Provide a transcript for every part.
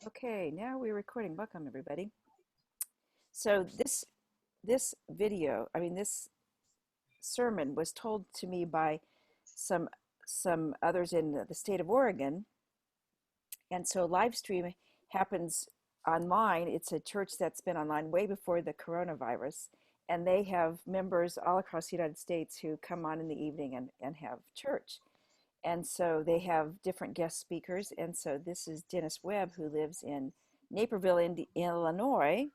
Okay, now we're recording. Welcome, everybody. So this video, this sermon was told to me by some others in the state of Oregon, and so live stream happens online. It's a church that's been online way before the coronavirus, and they have members all across the United States who come on in the evening and have church. And so they have different guest speakers. And so this is Dennis Webb, who lives in Naperville, Illinois,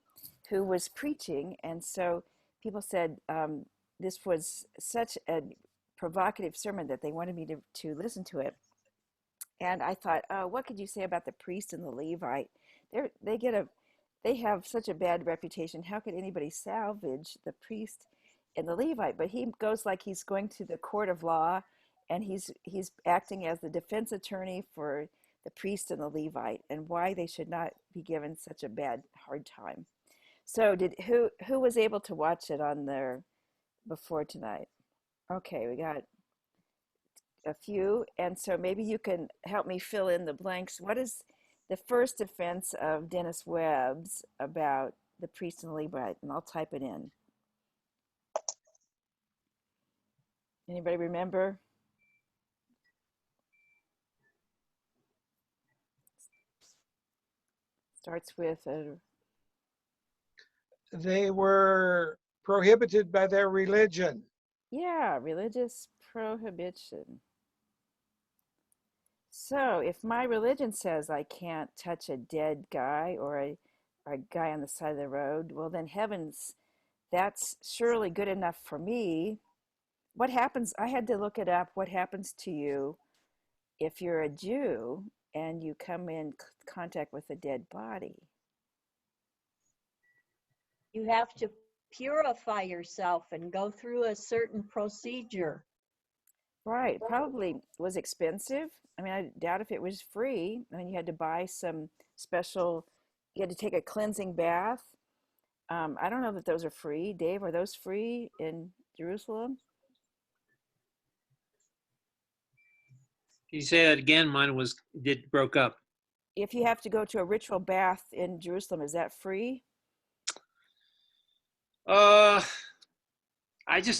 who was preaching. And so people said this was such a provocative sermon that they wanted me to listen to it. And I thought, oh, what could you say about the priest and the Levite? They have such a bad reputation. How could anybody salvage the priest and the Levite? But he goes like he's going to the court of law, and he's acting as the defense attorney for the priest and the Levite, and why they should not be given such a hard time. So who was able to watch it on there before tonight? Okay, we got a few, and so maybe you can help me fill in the blanks. What is the first defense of Dennis Webb's about the priest and the Levite? And I'll type it in. Anybody remember? Starts with they were prohibited by their religion. Yeah, religious prohibition. So if my religion says I can't touch a dead guy or a guy on the side of the road, well then that's surely good enough for me. What happens? I had to look it up. What happens to you if you're a Jew and you come in contact with a dead body? You have to purify yourself and go through a certain procedure. Right. Probably was expensive. I mean, I doubt if it was free. I mean, you had to buy some you had to take a cleansing bath. I don't know that those are free. Dave, are those free in Jerusalem? Can you say that again? Mine broke up. If you have to go to a ritual bath in Jerusalem, is that free? I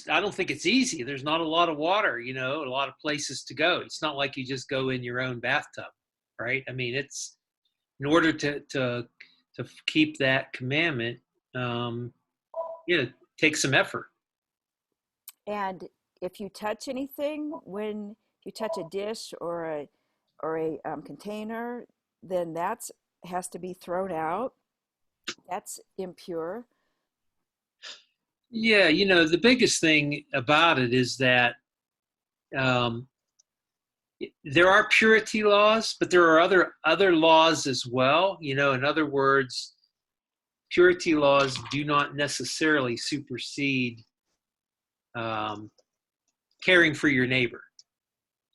don't think it's easy. There's not a lot of water, a lot of places to go. It's not like you just go in your own bathtub, right? I mean, it's in order to keep that commandment, it takes some effort. And if you touch anything, when you touch a dish or a container, then has to be thrown out. That's impure. Yeah, the biggest thing about it is that there are purity laws, but there are other laws as well. In other words, purity laws do not necessarily supersede caring for your neighbor,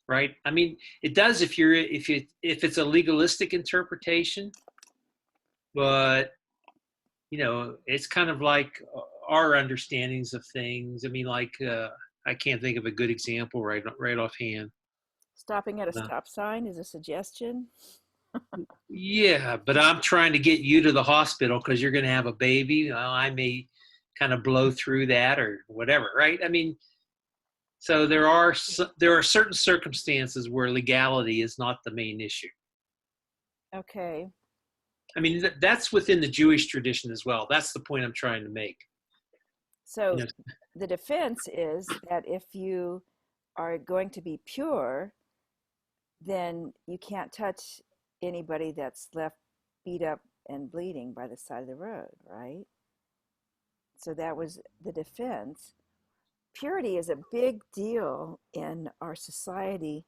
right? I mean, it does if it's a legalistic interpretation, but it's kind of like our understandings of things. I mean, like I can't think of a good example right offhand. Stopping at a stop sign is a suggestion. Yeah, but I'm trying to get you to the hospital because you're going to have a baby. Well, I may kind of blow through that or whatever, right? I mean, so there are certain circumstances where legality is not the main issue. Okay. I mean, that's within the Jewish tradition as well. That's the point I'm trying to make. So the defense is that if you are going to be pure, then you can't touch anybody that's left beat up and bleeding by the side of the road, right? So that was the defense. Purity is a big deal in our society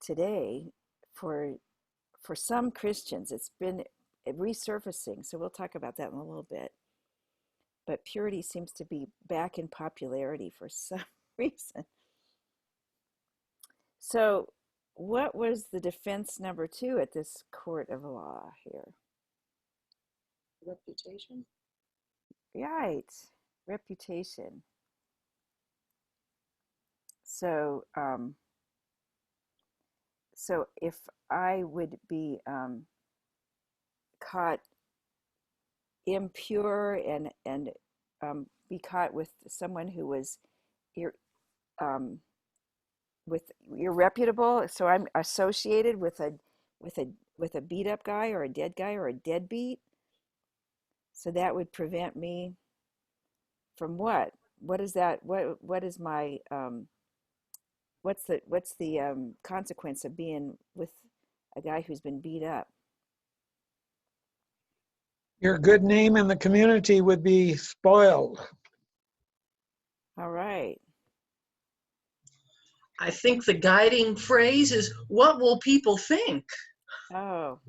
today. For some Christians, it's been resurfacing. So we'll talk about that in a little bit. But purity seems to be back in popularity for some reason. So what was the defense number 2 at this court of law here? Reputation. Right, reputation. So So if I would be caught impure and be caught with someone who was ir- um, with irreputable, so I'm associated with a with a beat up guy or a dead guy or a deadbeat, so that would prevent me from what? What is that? What is my what's the consequence of being with a guy who's been beat up? Your good name in the community would be spoiled. All right. I think the guiding phrase is, what will people think? Oh,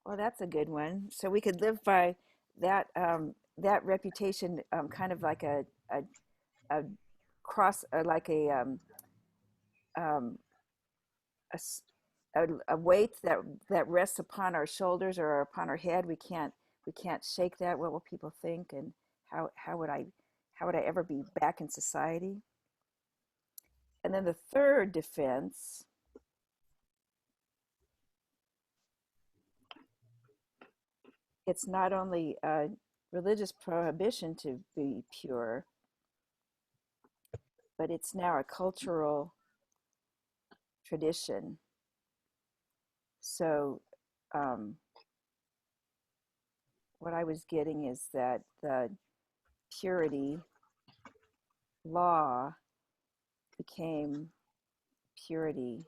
well, that's a good one. So we could live by that reputation, kind of like a, a cross, like um, a, s- a weight that rests upon our shoulders or upon our head. We can't shake that. What will people think? And how would I ever be back in society? And then the third defense, it's not only a religious prohibition to be pure, but it's now a cultural tradition. So, um, what I was getting is that the purity law became purity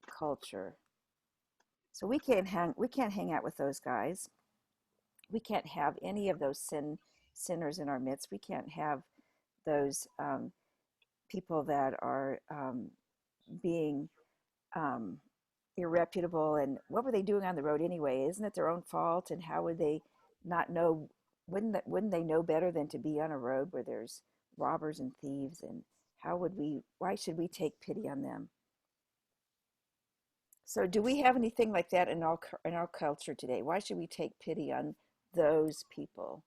culture. So we can't hang out with those guys. We can't have any of those sinners in our midst. We can't have those people that are being um, irreputable. And what were they doing on the road anyway? Isn't it their own fault? And how would they not know? Wouldn't they know better than to be on a road where there's robbers and thieves? And how would we? Why should we take pity on them? So, do we have anything like that in our culture today? Why should we take pity on those people?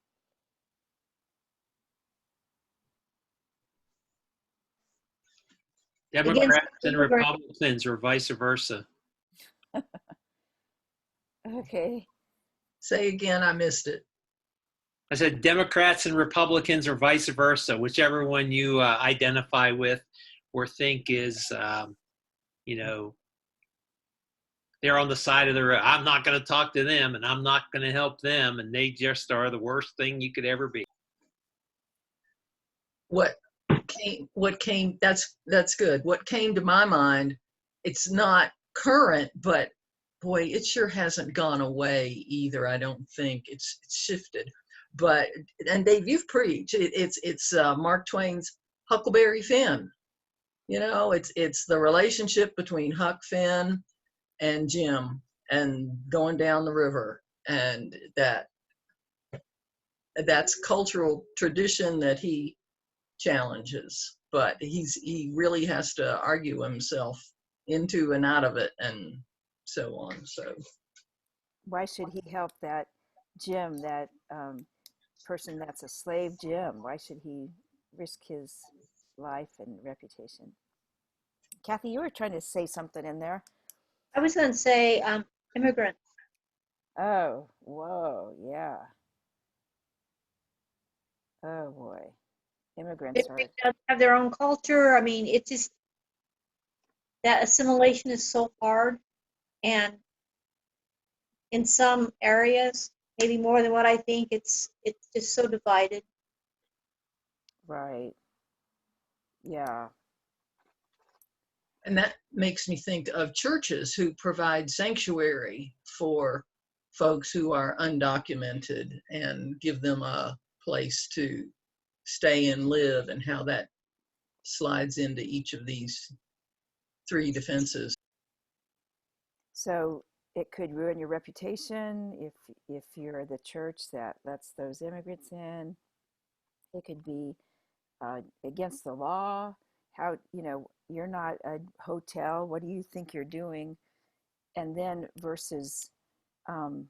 Against Democrats and immigrant, Republicans or vice versa. Okay. Say again, I missed it. I said Democrats and Republicans or vice versa, whichever one you identify with or think is, you know, they're on the side of the road. I'm not going to talk to them and I'm not going to help them. And they just are the worst thing you could ever be. That's good. What came to my mind, it's not current, but boy, it sure hasn't gone away either. I don't think it's shifted. But, and Dave, you've preached. It's Mark Twain's Huckleberry Finn. You know, it's the relationship between Huck Finn and Jim and going down the river, and that's cultural tradition that he challenges, but he really has to argue himself into and out of it and so on. So Why should he help that Jim, that person that's a slave Jim? Why should he risk his life and reputation? Kathy, you were trying to say something in there. I was going to say immigrants. Oh, whoa, yeah. Oh boy, immigrants are. They have their own culture. I mean, it's just that assimilation is so hard, and in some areas, maybe more than what I think, it's just so divided. Right. Yeah. and that makes me think of churches who provide sanctuary for folks who are undocumented and give them a place to stay and live, and how that slides into each of these three defenses. So it could ruin your reputation if you're the church that lets those immigrants in. It could be against the law. How, you're not a hotel. What do you think you're doing? And then versus um,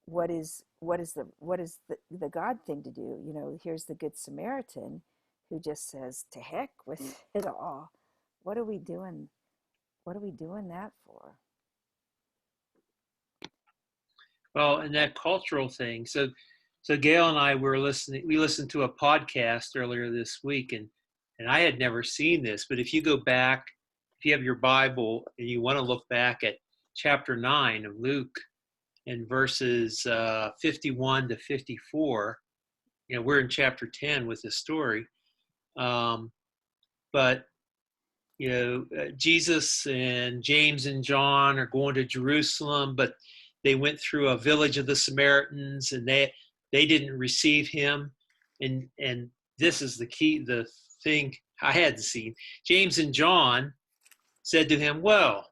what is the God thing to do? Here's the Good Samaritan who just says, to heck with it all. What are we doing? what are we doing that for? Well, and that cultural thing. So Gail and I were listening. We listened to a podcast earlier this week, and I had never seen this. But if you go back, if you have your Bible and you want to look back at chapter 9 of Luke and verses 51 to 54, we're in chapter 10 with this story. But Jesus and James and John are going to Jerusalem, but they went through a village of the Samaritans, and they didn't receive him. And this is the thing I hadn't seen. James and John said to him, "Well,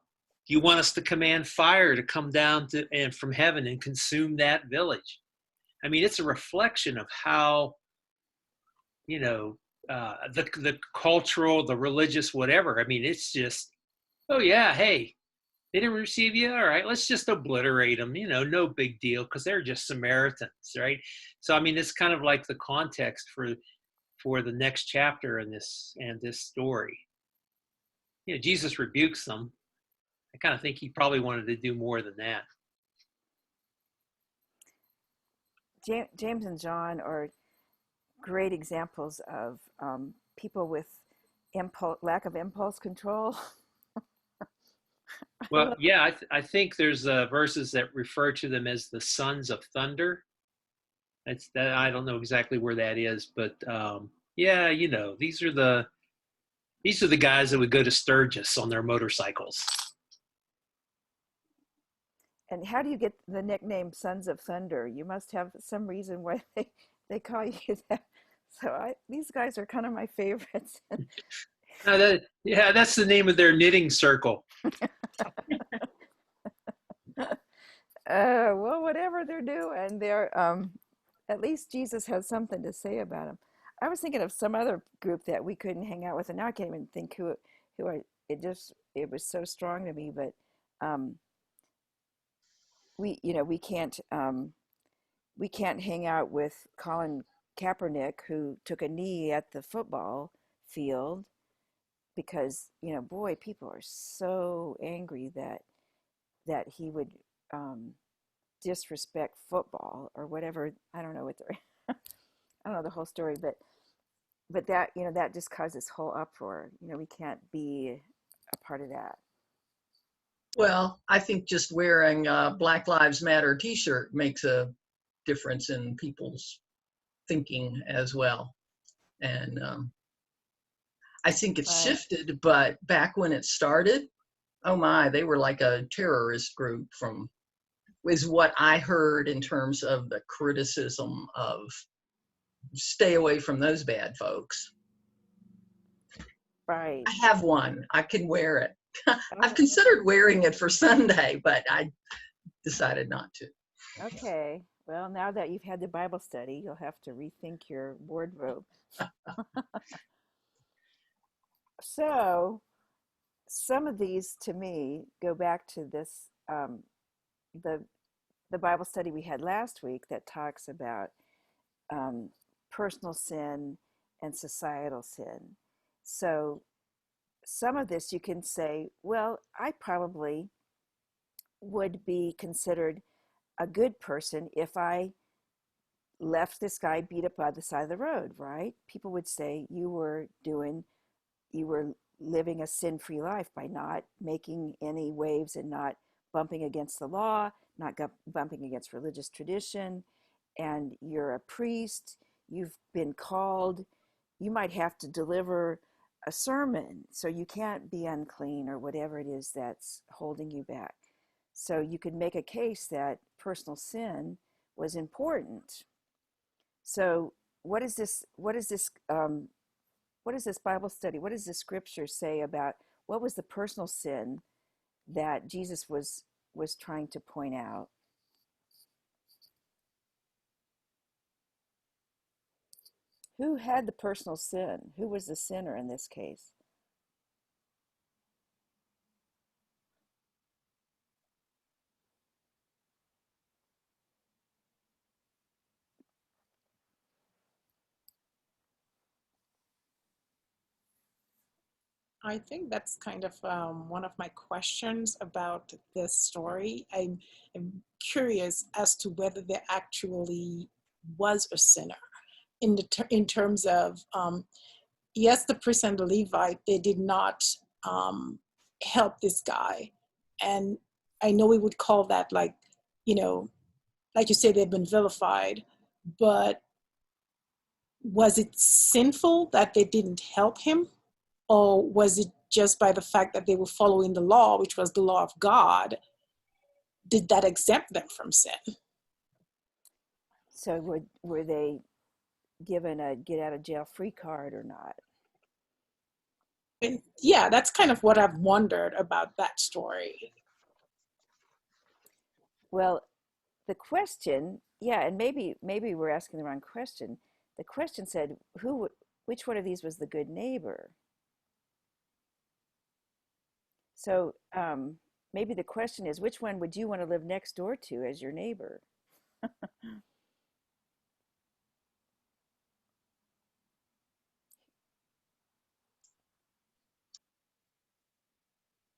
do you want us to command fire to come down and from heaven and consume that village?" I mean, it's a reflection of how the cultural, the religious, whatever. I mean, it's just, oh yeah, hey, they didn't receive you. All right, let's just obliterate them. No big deal because they're just Samaritans, right? So I mean, it's kind of like the context for the next chapter in this story. Jesus rebukes them. I kind of think he probably wanted to do more than that. James and John are great examples of people with lack of impulse control. Well, yeah, I think there's verses that refer to them as the sons of thunder. That's that. I don't know exactly where that is, but yeah, these are the guys that would go to Sturgis on their motorcycles. And how do you get the nickname Sons of Thunder? You must have some reason why they call you that. So these guys are kind of my favorites. That's the name of their knitting circle. Well, whatever they're doing, they're at least Jesus has something to say about them. I was thinking of some other group that we couldn't hang out with, and now I can't even think it was so strong to me. But we can't hang out with Colin Kaepernick, who took a knee at the football field, because boy, people are so angry that he would disrespect football or whatever. I don't know what they're I don't know the whole story, but that that just caused this whole uproar. We can't be a part of that. Well, I think just wearing a Black Lives Matter t-shirt makes a difference in people's thinking as well. And I think it's Right. shifted, but back when it started, oh my, they were like a terrorist group is what I heard in terms of the criticism of stay away from those bad folks. Right. I have one. I can wear it. I've Oh, considered wearing it for Sunday, but I decided not to. okay. Well, now that you've had the Bible study, you'll have to rethink your wardrobe. So, some of these to me go back to this the Bible study we had last week that talks about um, personal sin and societal sin. So, some of this you can say, well, I probably would be considered a good person if I left this guy beat up by the side of the road, right? People would say you were living a sin-free life by not making any waves and not bumping against the law, not bumping against religious tradition, and you're a priest, you've been called, you might have to deliver a sermon, so you can't be unclean or whatever it is that's holding you back. So you could make a case that personal sin was important. So what is this Bible study? What does the scripture say about what was the personal sin that Jesus was trying to point out? Who had the personal sin? Who was the sinner in this case? I think that's kind of one of my questions about this story. I'm curious as to whether there actually was a sinner in terms of yes, the priest and the Levite, they did not help this guy, and I know we would call that like, you know, like you say, they've been vilified, but was it sinful that they didn't help him? Or was it just by the fact that they were following the law, which was the law of God, did that exempt them from sin? So were they given a get out of jail free card or not? And yeah, that's kind of what I've wondered about that story. Well, the question, yeah, and maybe we're asking the wrong question. The question said, which one of these was the good neighbor? So maybe the question is, which one would you want to live next door to as your neighbor?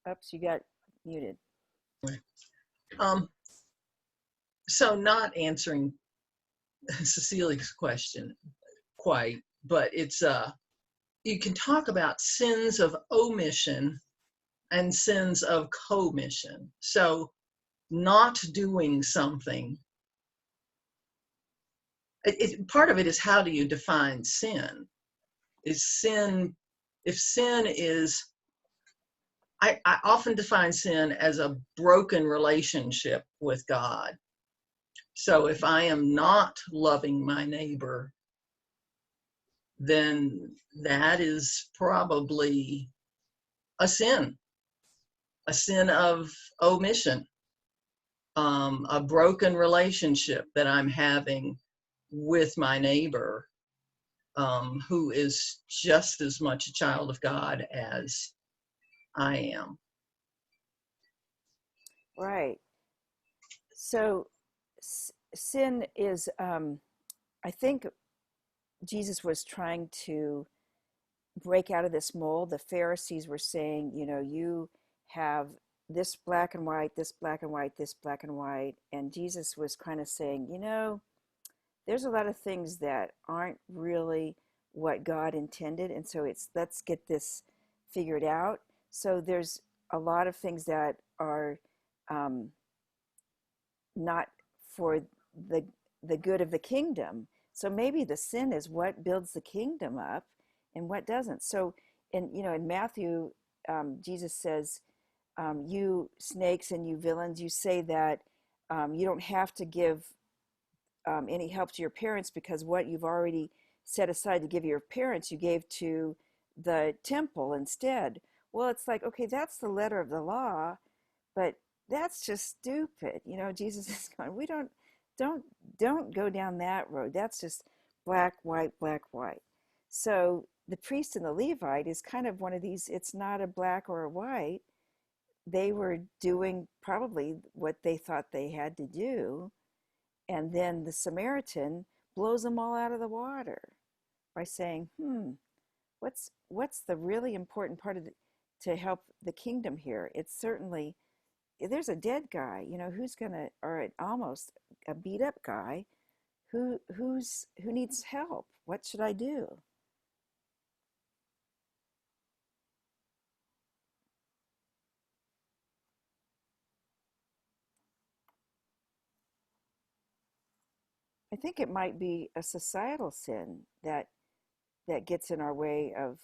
Oops, you got muted. Um, so not answering Cecilia's question quite, but it's you can talk about sins of omission and sins of commission. So not doing something, part of it is, how do you define sin? Is sin, if sin is, I often define sin as a broken relationship with God. So if I am not loving my neighbor, then that is probably a sin of omission, a broken relationship that I'm having with my neighbor, who is just as much a child of God as I am. Right. So sin is, I think Jesus was trying to break out of this mold. The Pharisees were saying, you have this black and white, this black and white, this black and white. And Jesus was kind of saying, there's a lot of things that aren't really what God intended. And so let's get this figured out. So there's a lot of things that are not for the good of the kingdom. So maybe the sin is what builds the kingdom up and what doesn't. So in Matthew, Jesus says, you snakes and you villains, you say that you don't have to give any help to your parents because what you've already set aside to give your parents, you gave to the temple instead. Well, it's like, okay, that's the letter of the law, but that's just stupid. Jesus is going, we don't go down that road. That's just black, white, black, white. So the priest and the Levite is kind of one of these, it's not a black or a white. They were doing probably what they thought they had to do. And then the Samaritan blows them all out of the water by saying, what's the really important part to help the kingdom here? It's certainly, there's a dead guy, who's gonna, or almost a beat up guy who needs help. What should I do? I think it might be a societal sin that gets in our way of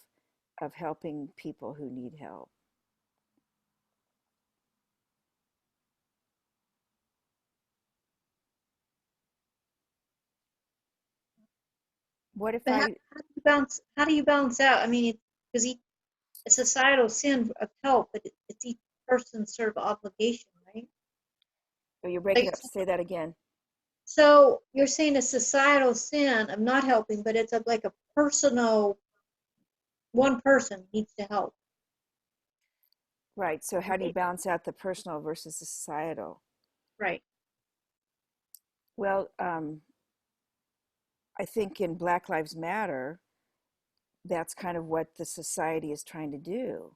helping people who need help. What if But I how do you balance out? I mean, because a societal sin of help, but it's each person's sort of obligation, right? Oh, you're breaking Like, up. Say that again. so you're saying a societal sin of not helping, but it's like a personal, one person needs to help. Right. So how do you Right. balance out the personal versus the societal? Right. Well, I think in Black Lives Matter, that's kind of what the society is trying to do,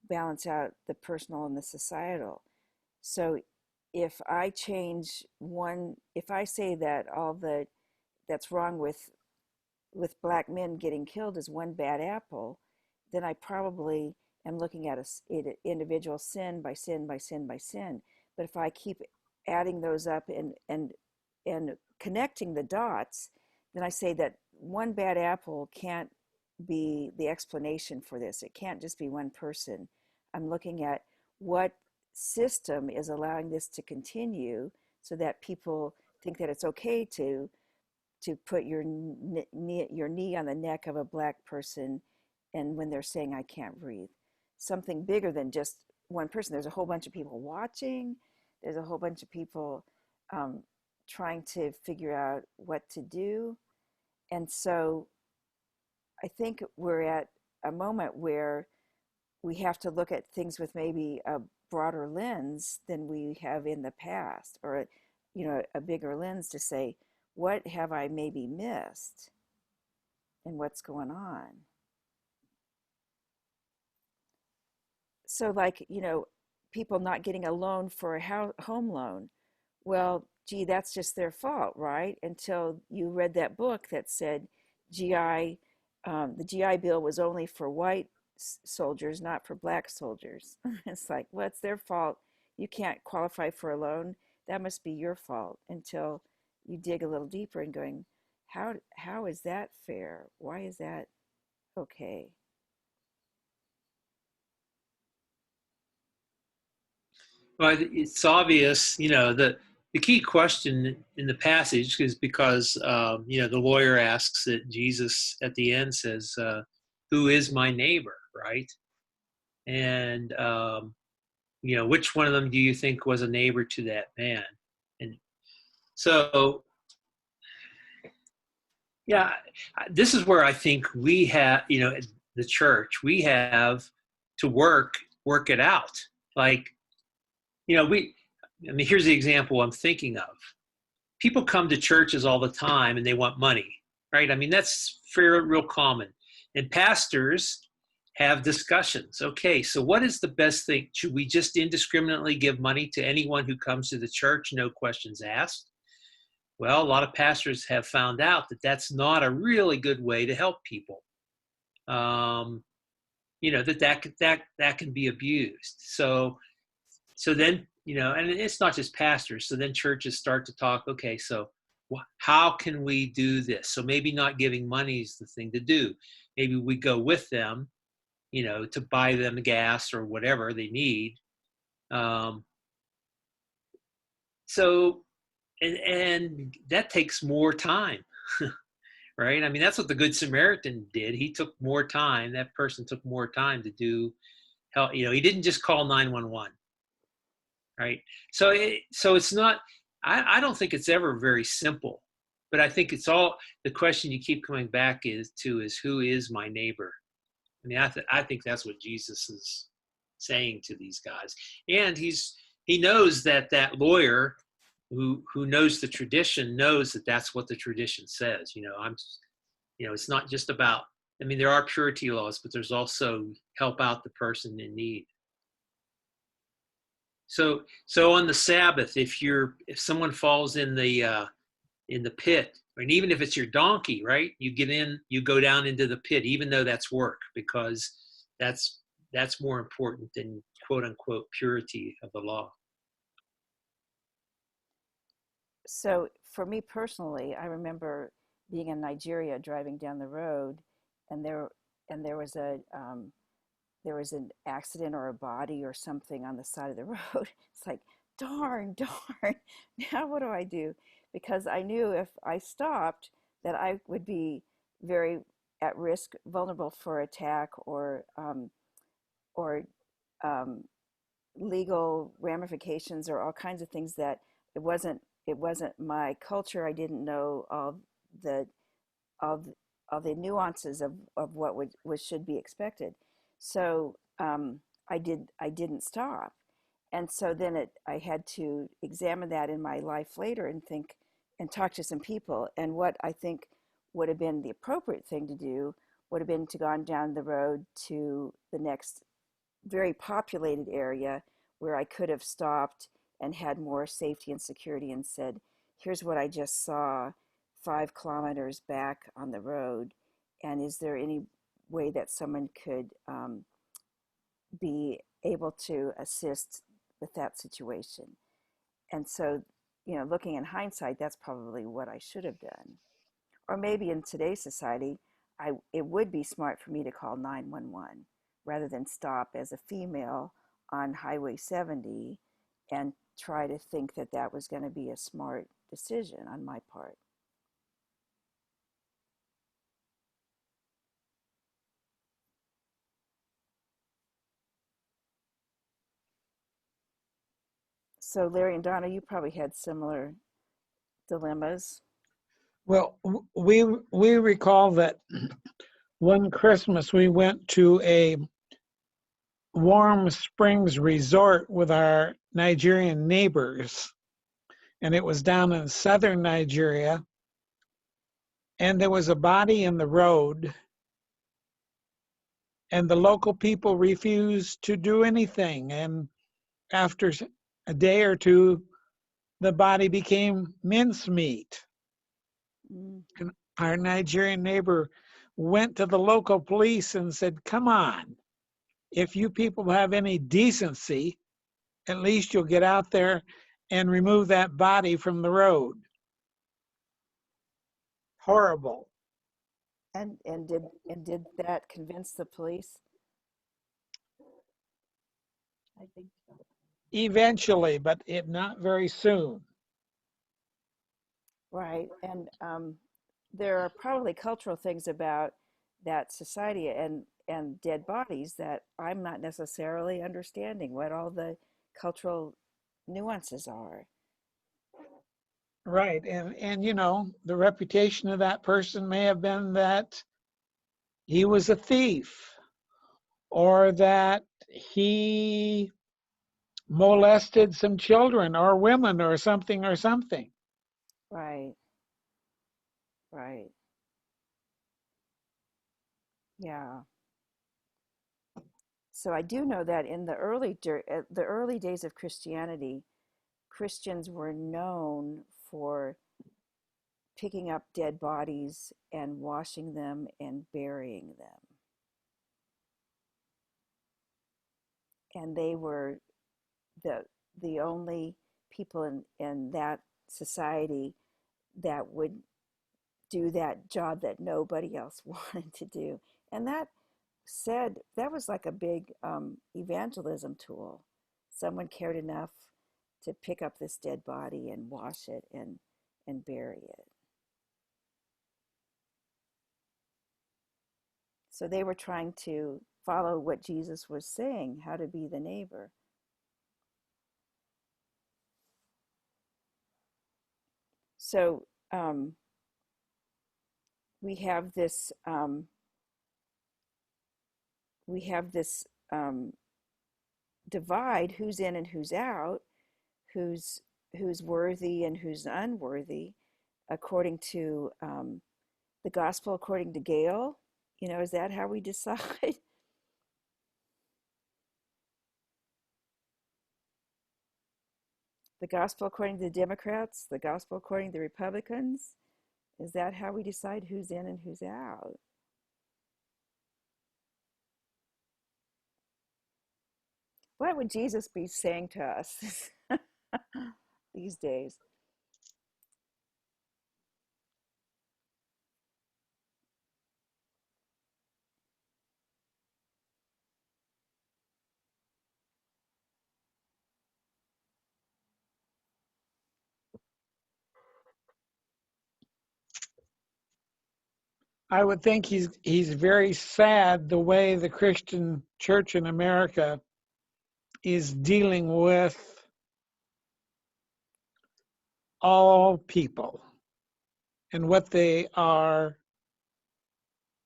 balance out the personal and the societal. So if I say that that's wrong with black men getting killed is one bad apple, then I probably am looking at an individual sin by sin by sin by sin. But if I keep adding those up and connecting the dots, then I say that one bad apple can't be the explanation for this. It can't just be one person. I'm looking at what system is allowing this to continue so that people think that it's okay to put your knee on the neck of a black person, and when they're saying I can't breathe, something bigger than just one person. There's a whole bunch of people watching. There's a whole bunch of people trying to figure out what to do. And so I think we're at a moment where we have to look at things with maybe a broader lens than we have in the past, or a bigger lens to say, what have I maybe missed and what's going on? So like, people not getting a loan for a home loan. Well, gee, that's just their fault, right? Until you read that book that said GI, the GI Bill was only for white soldiers, not for black soldiers. It's like, well, it's their fault. You can't qualify for a loan. That must be your fault, until you dig a little deeper and going, how is that fair? Why is that okay? Well, it's obvious, the key question in the passage is because, the lawyer asks that Jesus at the end says, who is my neighbor, right? And, which one of them do you think was a neighbor to that man? And so, yeah, this is where I think we have, the church, we have to work it out. Like, here's the example I'm thinking of. People come to churches all the time and they want money, right? That's real common. And pastors have discussions. Okay, so what is the best thing? Should we just indiscriminately give money to anyone who comes to the church, no questions asked? Well, a lot of pastors have found out that that's not a really good way to help people. That can be abused. So then, and it's not just pastors. So then churches start to talk, okay, so how can we do this? So maybe not giving money is the thing to do. Maybe we go with them, to buy them gas or whatever they need. And that takes more time, right? That's what the Good Samaritan did. He took more time. That person took more time to do help. He didn't just call 911, right? So it's not, I don't think it's ever very simple, but I think it's all, the question you keep coming back is who is my neighbor? I think that's what Jesus is saying to these guys. And he knows that lawyer who knows the tradition knows that that's what the tradition says. It's not just about, there are purity laws, but there's also help out the person in need. So on the Sabbath, if someone falls in the pit, and even if it's your donkey, right? You go down into the pit, even though that's work, because that's more important than quote unquote purity of the law. So for me personally, I remember being in Nigeria, driving down the road, and there was an accident or a body or something on the side of the road. It's like, darn. Now what do I do? Because I knew if I stopped that I would be very at risk, vulnerable for attack or legal ramifications or all kinds of things that it wasn't my culture. I didn't know all the nuances of what should be expected. So I didn't stop. And so then I had to examine that in my life later and think and talk to some people. And what I think would have been the appropriate thing to do would have been to gone down the road to the next very populated area where I could have stopped and had more safety and security and said, here's what I just saw 5 kilometers back on the road. And is there any way that someone could be able to assist with that situation? And so, looking in hindsight, that's probably what I should have done. Or maybe in today's society, it would be smart for me to call 911 rather than stop as a female on Highway 70 and try to think that that was going to be a smart decision on my part. So Larry and Donna, you probably had similar dilemmas. Well, we recall that one Christmas we went to a warm springs resort with our Nigerian neighbors, and it was down in southern Nigeria, and there was a body in the road, and the local people refused to do anything, and after a day or two the body became mincemeat. Mm. And our Nigerian neighbor went to the local police and said, come on, if you people have any decency, at least you'll get out there and remove that body from the road. Horrible. And did that convince the police? I think so. Eventually, but not very soon. Right. And there are probably cultural things about that society and dead bodies that I'm not necessarily understanding what all the cultural nuances are. Right. And the reputation of that person may have been that he was a thief, or that he molested some children or women or something or something. Right. Right. Yeah. So I do know that in the early days of Christianity, Christians were known for picking up dead bodies and washing them and burying them. And they were the only people in that society that would do that job that nobody else wanted to do. And that was like a big evangelism tool. Someone cared enough to pick up this dead body and wash it and bury it. So they were trying to follow what Jesus was saying, how to be the neighbor. So we have this divide: who's in and who's out, who's worthy and who's unworthy, according to the gospel according to Gail. Is that how we decide? The gospel according to the Democrats, the gospel according to the Republicans? Is that how we decide who's in and who's out? What would Jesus be saying to us these days? I would think he's very sad the way the Christian church in America is dealing with all people and what they are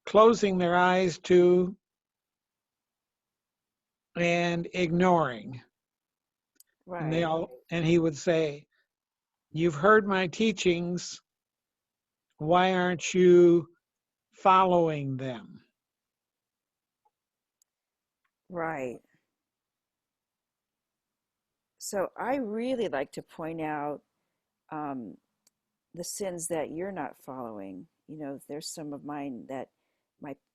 closing their eyes to and ignoring. Right. And he would say, you've heard my teachings, why aren't you following them? Right. So I really like to point out um, the sins that you're not following. You know, there's some of mine that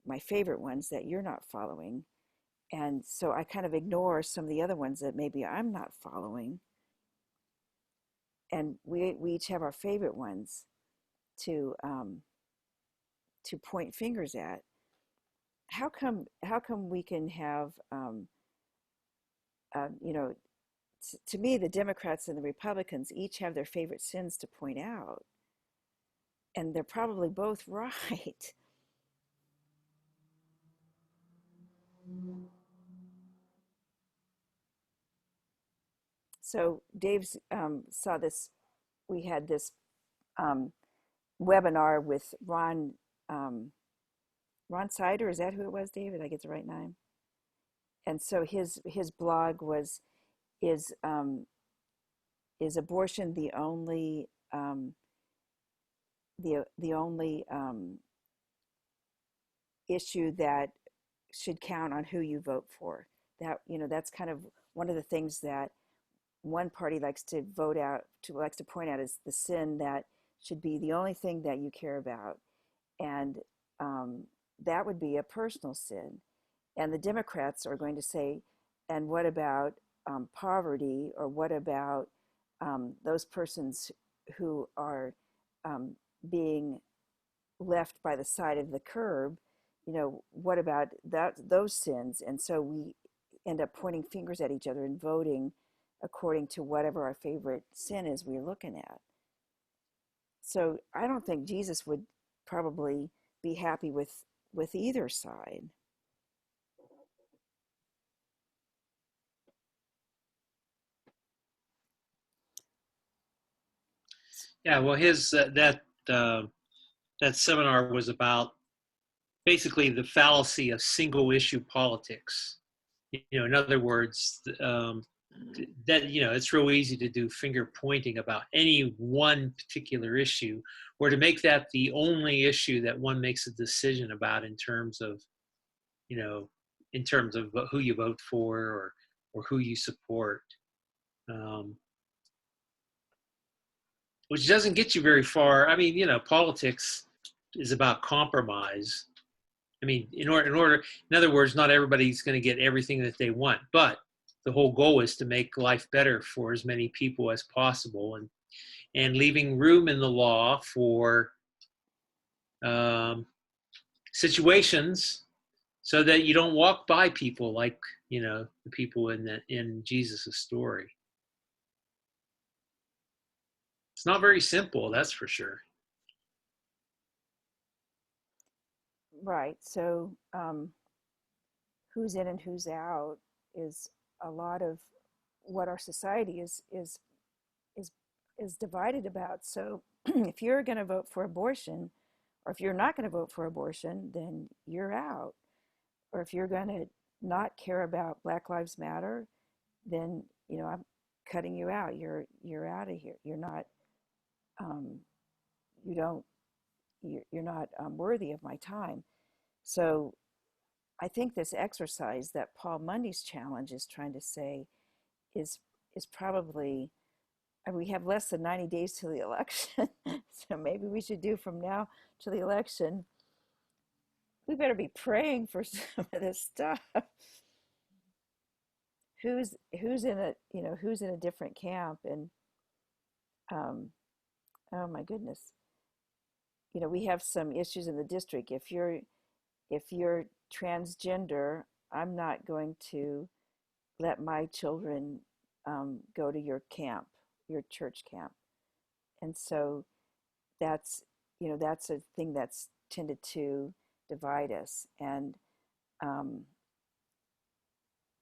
my favorite ones that you're not following. And so I kind of ignore some of the other ones that maybe I'm not following. And we each have our favorite ones to point fingers at. How come we can have you know, to me the Democrats and the Republicans each have their favorite sins to point out, and they're probably both right. So Dave's saw this. We had this um, webinar with um, Ron Sider. Is that who it was, David? I get the right name. And so his blog was is um, is abortion the only issue that should count on who you vote for? That, you know, that's kind of one of the things that one party likes to point out is the sin that should be the only thing that you care about, and um, that would be a personal sin. And the Democrats are going to say, and what about poverty, or what about those persons who are um, being left by the side of the curb? You know, what about those sins? And so we end up pointing fingers at each other and voting according to whatever our favorite sin is we're looking at. So I don't think Jesus would probably be happy with either side. Yeah, well, his that seminar was about basically the fallacy of single issue politics. You know, in other words, that, you know, it's real easy to do finger pointing about any one particular issue, or to make that the only issue that one makes a decision about in terms of, you know, in terms of who you vote for, or who you support, um, which doesn't get you very far. I mean, you know, politics is about compromise. I mean, in other words, not everybody's going to get everything that they want, but the whole goal is to make life better for as many people as possible, and leaving room in the law for um, situations so that you don't walk by people like, you know, the people in Jesus' story. It's not very simple, that's for sure. Right. So who's in and who's out is a lot of what our society is is divided about. So if you're going to vote for abortion, or if you're not going to vote for abortion, then you're out. Or if you're going to not care about Black Lives Matter, then, you know, I'm cutting you out. You're out of here. You're not um, you don't you're not worthy of my time. So I think this exercise that Paul Mundy's challenge is trying to say is probably, and we have less than 90 days till the election. So maybe we should do from now to the election. We better be praying for some of this stuff. Who's in a, you know, who's in a different camp? And um, oh my goodness, you know, we have some issues in the district. If you're transgender, I'm not going to let my children go to your camp, your church camp. And so that's, you know, that's a thing that's tended to divide us. And um,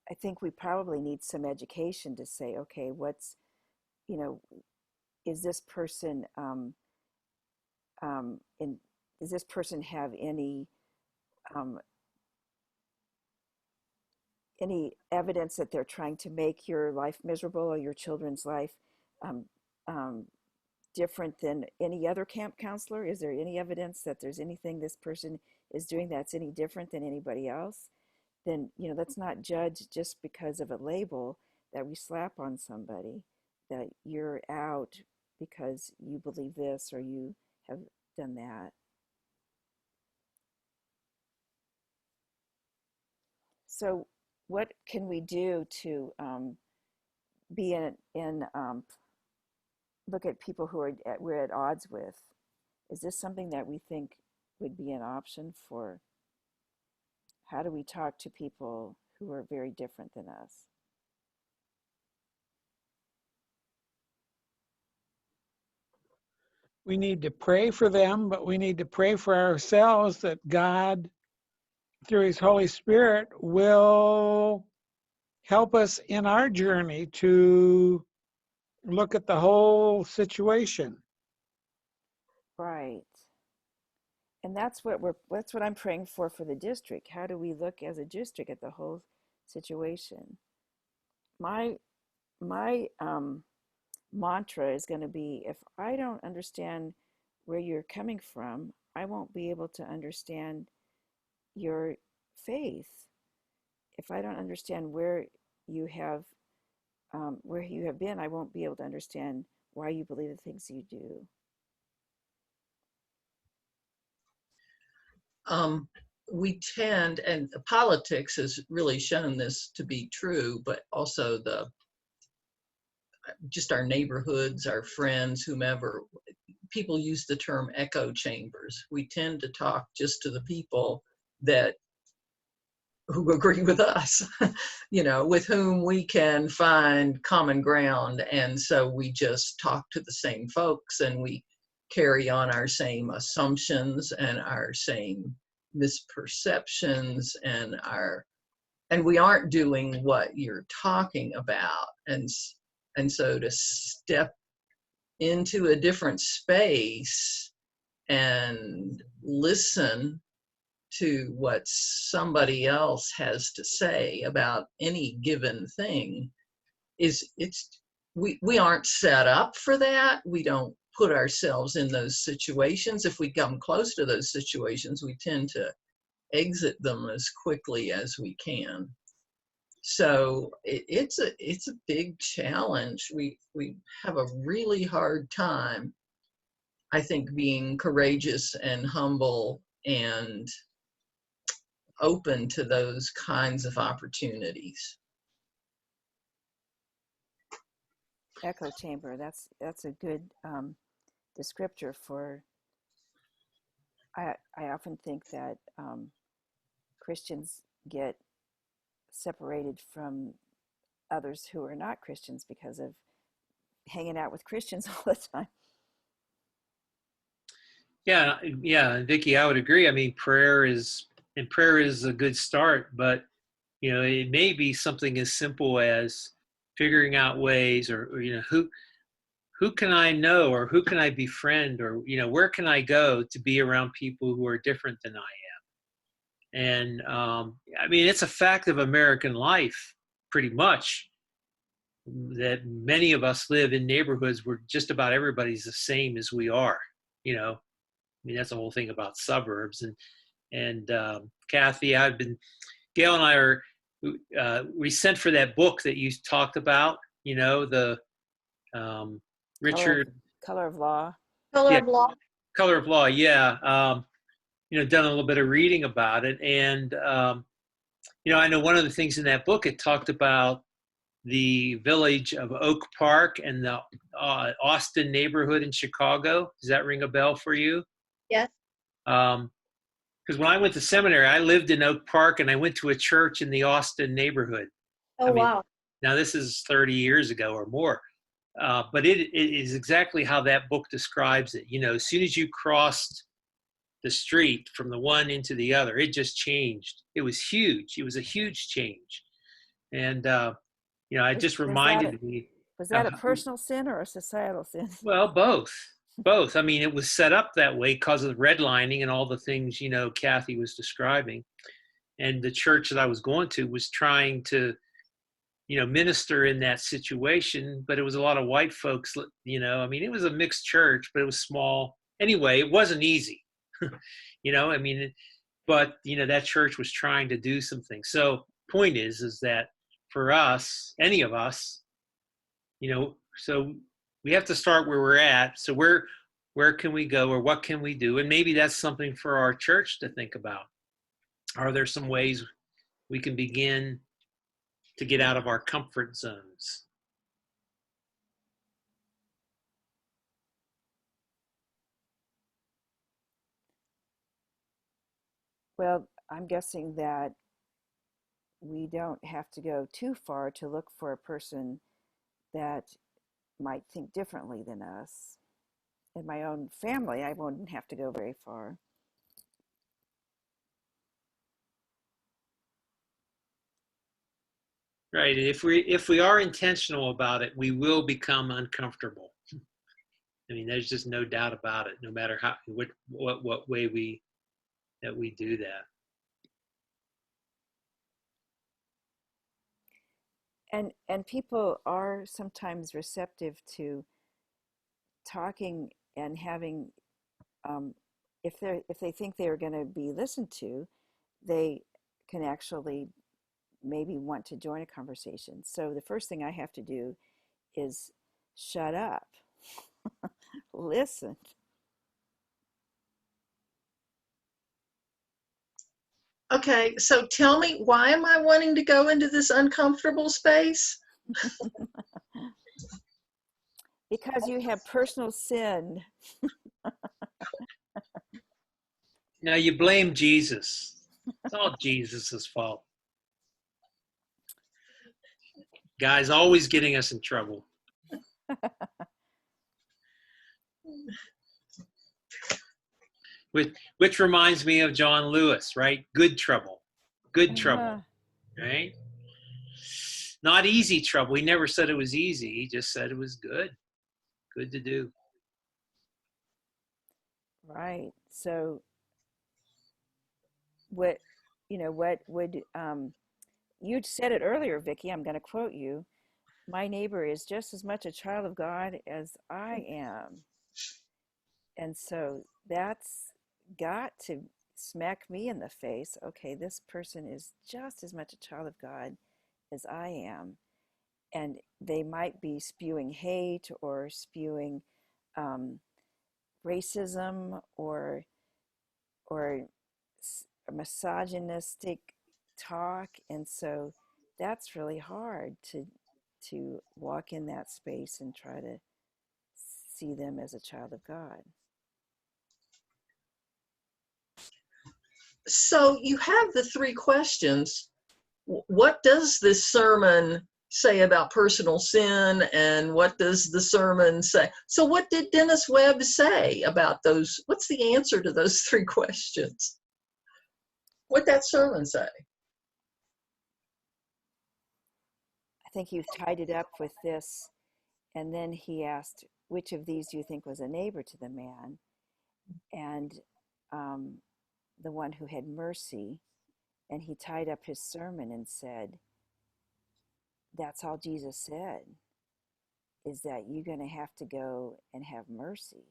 I think we probably need some education to say, okay, what's, you know, is this person in, does this person have um, any evidence that they're trying to make your life miserable, or your children's life um, um, different than any other camp counselor? Is there any evidence that there's anything this person is doing that's any different than anybody else? then, you know, let's not judge just because of a label that we slap on somebody, that you're out because you believe this or you have done that. So what can we do to be look at people who we're at odds with? Is this something that we think would be an option for? How do we talk to people who are very different than us? We need to pray for them, but we need to pray for ourselves that God, through his Holy Spirit, will help us in our journey to look at the whole situation. Right. And that's what I'm praying for the district. How do we look as a district at the whole situation? My mantra is going to be, if I don't understand where you're coming from, I won't be able to understand your faith. If I don't understand where you have been, I won't be able to understand why you believe the things you do. We tend, and politics has really shown this to be true, but also just our neighborhoods, our friends, whomever, people use the term echo chambers. We tend to talk just to the people who agree with us, you know, with whom we can find common ground. And so we just talk to the same folks, and we carry on our same assumptions and our same misperceptions, and we aren't doing what you're talking about. And so to step into a different space and listen to what somebody else has to say about any given thing we aren't set up for that. We don't put ourselves in those situations. If we come close to those situations, we tend to exit them as quickly as we can. So it's a big challenge. We have a really hard time, I think, being courageous and humble and open to those kinds of opportunities. Echo chamber, that's a good descriptor for. I often think that Christians get separated from others who are not Christians because of hanging out with Christians all the time. Yeah, Vicki, I would agree. I mean, prayer is a good start, but you know, it may be something as simple as figuring out ways, or you know, who can I know, or who can I befriend, or you know, where can I go to be around people who are different than I am. And I mean, it's a fact of American life, pretty much, that many of us live in neighborhoods where just about everybody's the same as we are. You know, I mean, that's the whole thing about suburbs. And Kathy, Gail and I are, we sent for that book that you talked about, you know, the Richard. Color of Law. Color of Law. Color of Law, yeah. You know, done a little bit of reading about it. And, you know, I know one of the things in that book, it talked about the village of Oak Park and the Austin neighborhood in Chicago. Does that ring a bell for you? Yes. Because when I went to seminary, I lived in Oak Park, and I went to a church in the Austin neighborhood. Oh, wow. Now, this is 30 years ago or more. But it is exactly how that book describes it. You know, as soon as you crossed the street from the one into the other, it just changed. It was huge. It was a huge change. And, you know, it just reminded me. Was that a personal sin or a societal sin? Well, both. I mean, it was set up that way because of redlining and all the things, you know, Kathy was describing. And the church that I was going to was trying to, you know, minister in that situation, but it was a lot of white folks, you know. I mean, it was a mixed church, but it was small. Anyway, it wasn't easy. You know, I mean, but that church was trying to do some things. So point is that for us, any of us, so we have to start where we're at. So where can we go, or what can we do? And maybe that's something for our church to think about. Are there some ways we can begin to get out of our comfort zones? Well, I'm guessing that we don't have to go too far to look for a person that might think differently than us. In my own family, I wouldn't have to go very far. Right. If we are intentional about it, we will become uncomfortable. I mean, there's just no doubt about it. No matter what way we do that. And people are sometimes receptive to talking and having, if they think they're going to be listened to, they can actually maybe want to join a conversation. So the first thing I have to do is shut up, listen. Okay, so tell me, why am I wanting to go into this uncomfortable space? Because you have personal sin. Now you blame Jesus. It's all Jesus's fault. Guy's always getting us in trouble. Which reminds me of John Lewis, right? Good trouble. Good trouble, right? Not easy trouble. He never said it was easy. He just said it was good. Good to do. Right. So what would you said it earlier, Vicki, I'm going to quote you. My neighbor is just as much a child of God as I am. And so that's got to smack me in the face. Okay, this person is just as much a child of God as I am. And they might be spewing hate or spewing racism or misogynistic talk, and so that's really hard to walk in that space and try to see them as a child of God. So you have the three questions. What does this sermon say about personal sin, and what does the sermon say? So what did Dennis Webb say about those? What's the answer to those three questions? What'd that sermon say? I think you've tied it up with this, and then he asked, which of these do you think was a neighbor to the man? And the one who had mercy. And he tied up his sermon and said, that's all Jesus said, is that you're going to have to go and have mercy.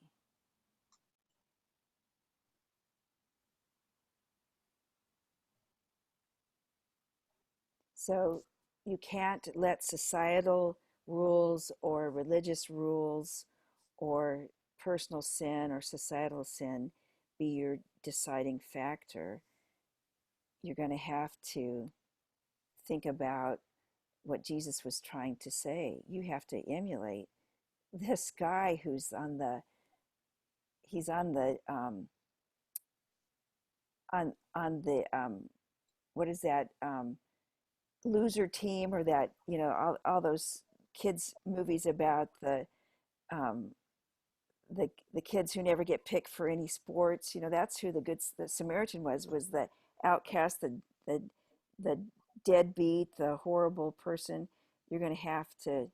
So you can't let societal rules or religious rules or personal sin or societal sin be your deciding factor. You're going to have to think about what Jesus was trying to say. You have to emulate this guy who's on the what is that, loser team, or that, all those kids movies about um, the kids who never get picked for any sports. That's who the Samaritan was the outcast, the the deadbeat, the horrible person. You're going to have to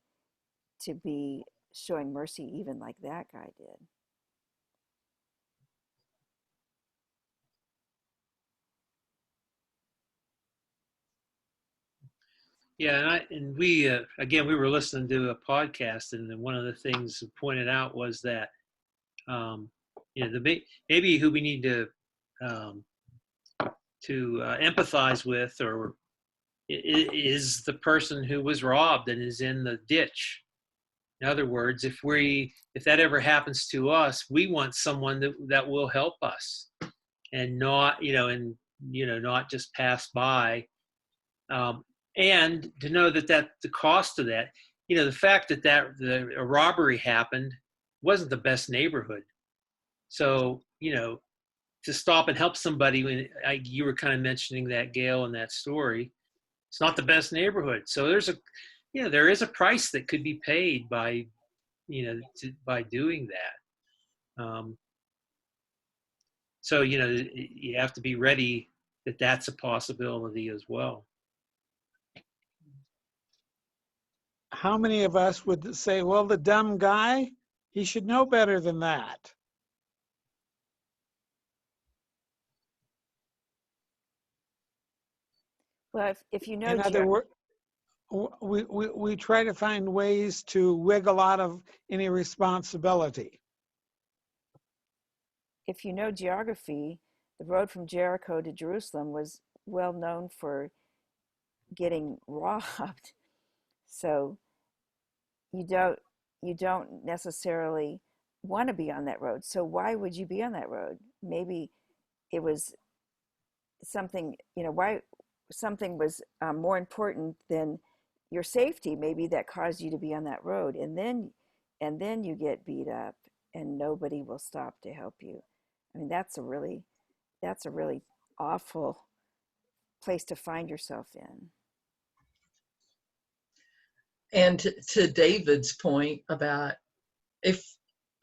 be showing mercy even like that guy did. Yeah, and we again, we were listening to a podcast, and then one of the things pointed out was that maybe who we need to empathize with, or is the person who was robbed and is in the ditch. In other words, if that ever happens to us, we want someone that will help us, and not, not just pass by. And to know that the cost of that, the fact that a robbery happened wasn't the best neighborhood. So, to stop and help somebody, when you were kind of mentioning that, Gail, in that story, it's not the best neighborhood. So there is a price that could be paid by, by doing that. So, you have to be ready that that's a possibility as well. How many of us would say, well, the dumb guy, he should know better than that? Well, if you know, In other words, we try to find ways to wiggle out of any responsibility. if you know geography, the road from Jericho to Jerusalem was well known for getting robbed. So you don't necessarily want to be on that road. So why would you be on that road? Maybe it was something, why something was more important than your safety, maybe, that caused you to be on that road. And then you get beat up and nobody will stop to help you. I mean, that's a really awful place to find yourself in. And to David's point about, if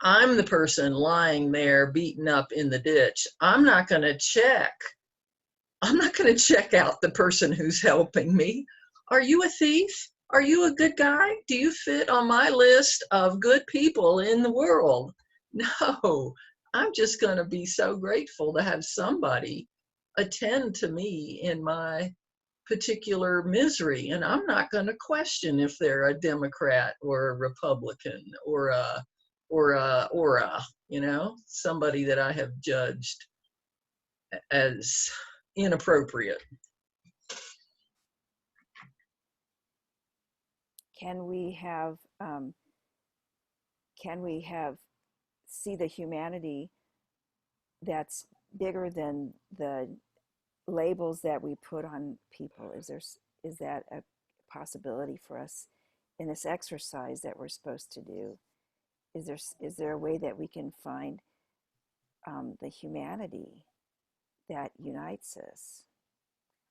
I'm the person lying there beaten up in the ditch, I'm not going to check out the person who's helping me. Are you a thief? Are you a good guy? Do you fit on my list of good people in the world? No, I'm just going to be so grateful to have somebody attend to me in my particular misery. And I'm not going to question if they're a Democrat or a Republican or somebody that I have judged as inappropriate. Can we have see the humanity that's bigger than the labels that we put on people? Is that a possibility for us in this exercise that we're supposed to do? Is there a way that we can find the humanity that unites us?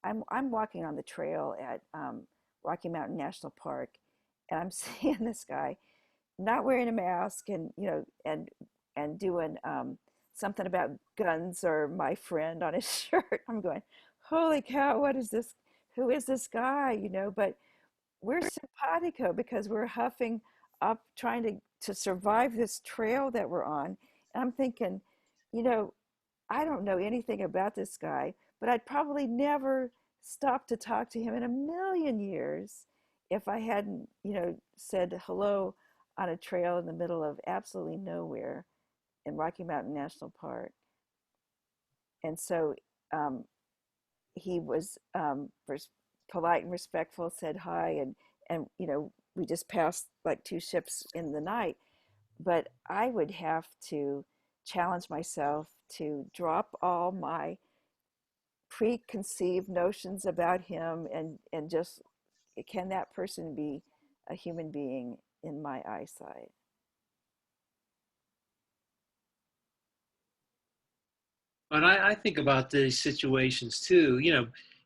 I'm walking on the trail at Rocky Mountain National Park, and I'm seeing this guy not wearing a mask, and and doing something about guns or my friend on his shirt. I'm going, holy cow, what is this? Who is this guy? But we're simpatico because we're huffing up, trying to survive this trail that we're on. And I'm thinking, I don't know anything about this guy, but I'd probably never stop to talk to him in a million years if I hadn't, said hello on a trail in the middle of absolutely nowhere in Rocky Mountain National Park. And so he was polite and respectful, said hi, and we just passed like two ships in the night. But I would have to challenge myself to drop all my preconceived notions about him and just, can that person be a human being in my eyesight? And I think about these situations too.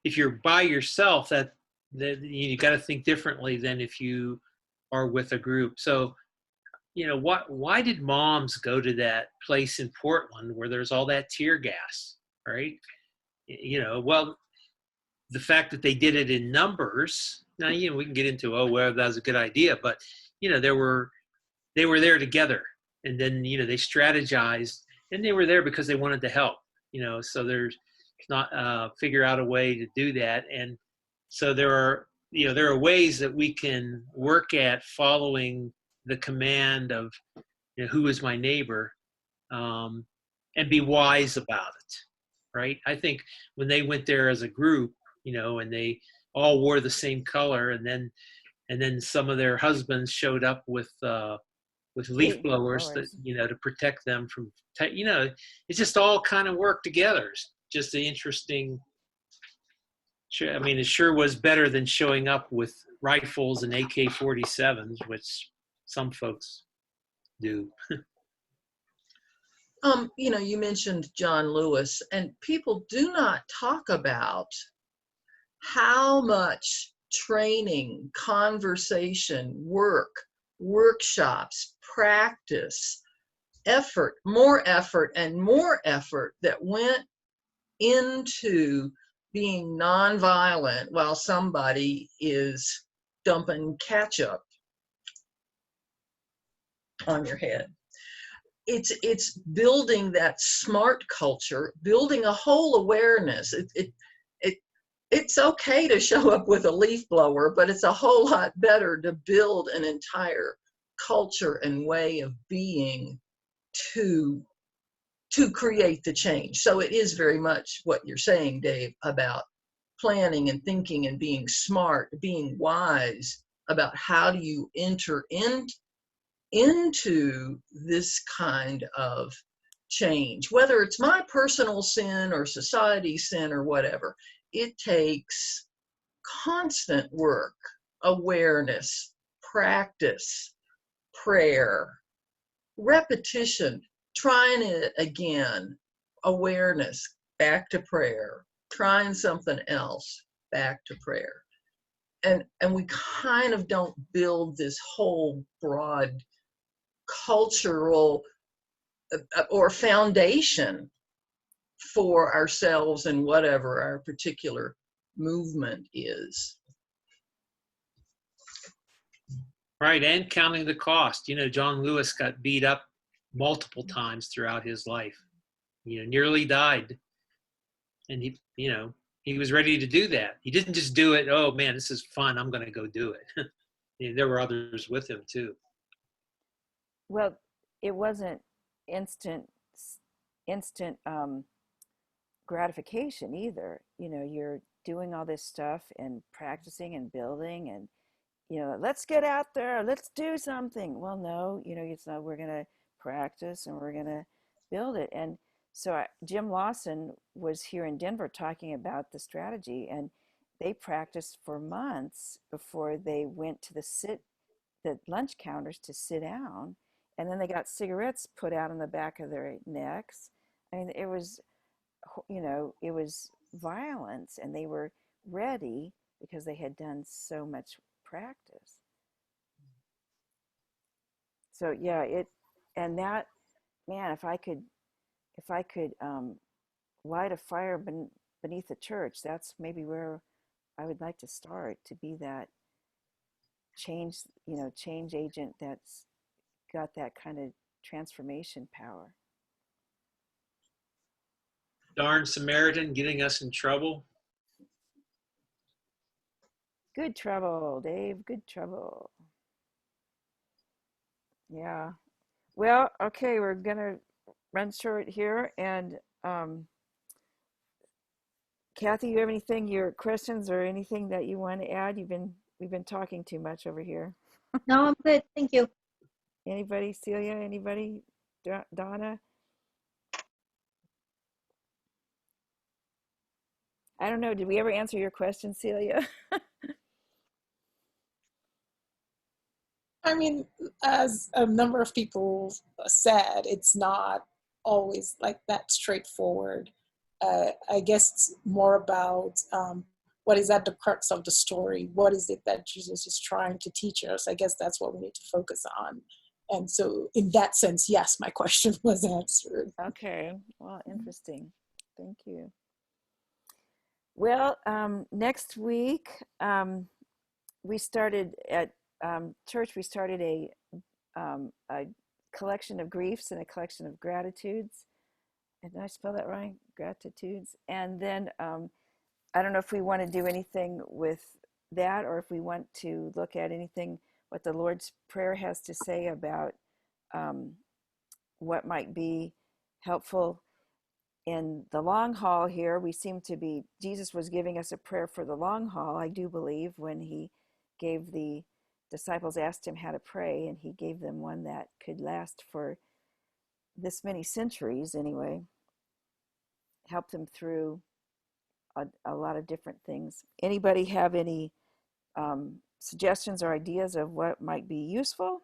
If you're by yourself, that you got to think differently than if you are with a group. So, why did moms go to that place in Portland where there's all that tear gas, right? Well, the fact that they did it in numbers. Now, we can get into, well, that was a good idea, but they were there together, and then they strategized, and they were there because they wanted to help. So there's not figure out a way to do that, and so there are ways that we can work at following the command of who is my neighbor, and be wise about it. right? I think when they went there as a group, and they all wore the same color, and then some of their husbands showed up with leaf blowers that Blowers. to protect them from it just all kind of worked together. It's just an interesting. I mean, it sure was better than showing up with rifles and AK-47s, which some folks do. You mentioned John Lewis, and people do not talk about how much training, conversation, work, workshops, practice, effort, and more effort that went into being nonviolent while somebody is dumping ketchup on your head. It's building that smart culture, building a whole awareness. It's okay to show up with a leaf blower, but it's a whole lot better to build an entire culture and way of being to create the change. So it is very much what you're saying, Dave, about planning and thinking and being smart, being wise about how do you enter into this kind of change, whether it's my personal sin or society's sin or whatever. It takes constant work, awareness, practice, prayer, repetition, trying it again, awareness, back to prayer, trying something else, back to prayer. And we kind of don't build this whole broad cultural or foundation for ourselves and whatever our particular movement is. Right, and counting the cost. John Lewis got beat up multiple times throughout his life. Nearly died. And he was ready to do that. He didn't just do it, oh man, this is fun, I'm going to go do it. There were others with him too. Well, it wasn't instant gratification either. You're doing all this stuff and practicing and building and let's get out there, let's do something. Well, no, it's not. We're going to practice and we're going to build it. And so Jim Lawson was here in Denver talking about the strategy, and they practiced for months before they went to the lunch counters to sit down. And then they got cigarettes put out on the back of their necks. I mean, it was violence, and they were ready because they had done so much practice. So yeah, and that, man, if I could light a fire beneath the church, that's maybe where I would like to start, to be that change agent that's got that kind of transformation power. Darn Samaritan getting us in trouble. Good trouble, Dave. Good trouble. Yeah. Well, okay, we're gonna run short here, and Kathy, you have anything, your questions or anything that you want to add? We've been talking too much over here. No, I'm good. Thank you. Anybody, Celia? Anybody? Donna? I don't know. Did we ever answer your question, Celia? I mean, as a number of people said, it's not always like that straightforward. I guess it's more about what is at the crux of the story. What is it that Jesus is trying to teach us? I guess that's what we need to focus on. And so in that sense, yes, my question was answered. Okay. Well, interesting. Thank you. Well, next week, we started at church, we started a collection of griefs and a collection of gratitudes. Did I spell that right? Gratitudes. And then I don't know if we want to do anything with that, or if we want to look at anything, what the Lord's Prayer has to say about what might be helpful. in the long haul here, we seem to be, Jesus was giving us a prayer for the long haul, I do believe, when he gave the disciples, asked him how to pray, and he gave them one that could last for this many centuries anyway, helped them through a lot of different things. Anybody have any suggestions or ideas of what might be useful?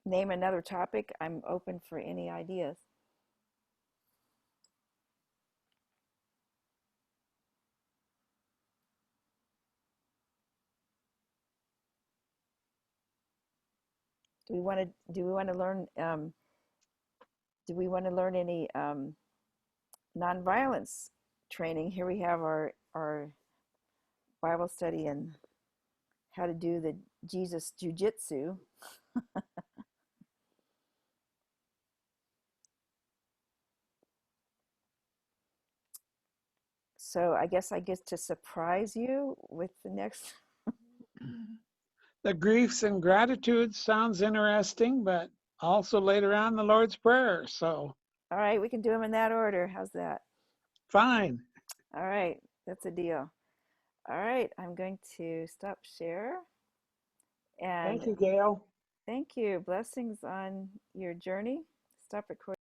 Name another topic. I'm open for any ideas. Do we want to learn do we want to learn any nonviolence training? Here we have our Bible study and how to do the Jesus Jiu-Jitsu. So I guess I get to surprise you with the next. The griefs and gratitudes sounds interesting, but also later on the Lord's Prayer. So All right, we can do them in that order. How's that? fine. All right, that's a deal. All right, I'm going to stop share. And Thank you, Gail. thank you. Blessings on your journey. Stop recording.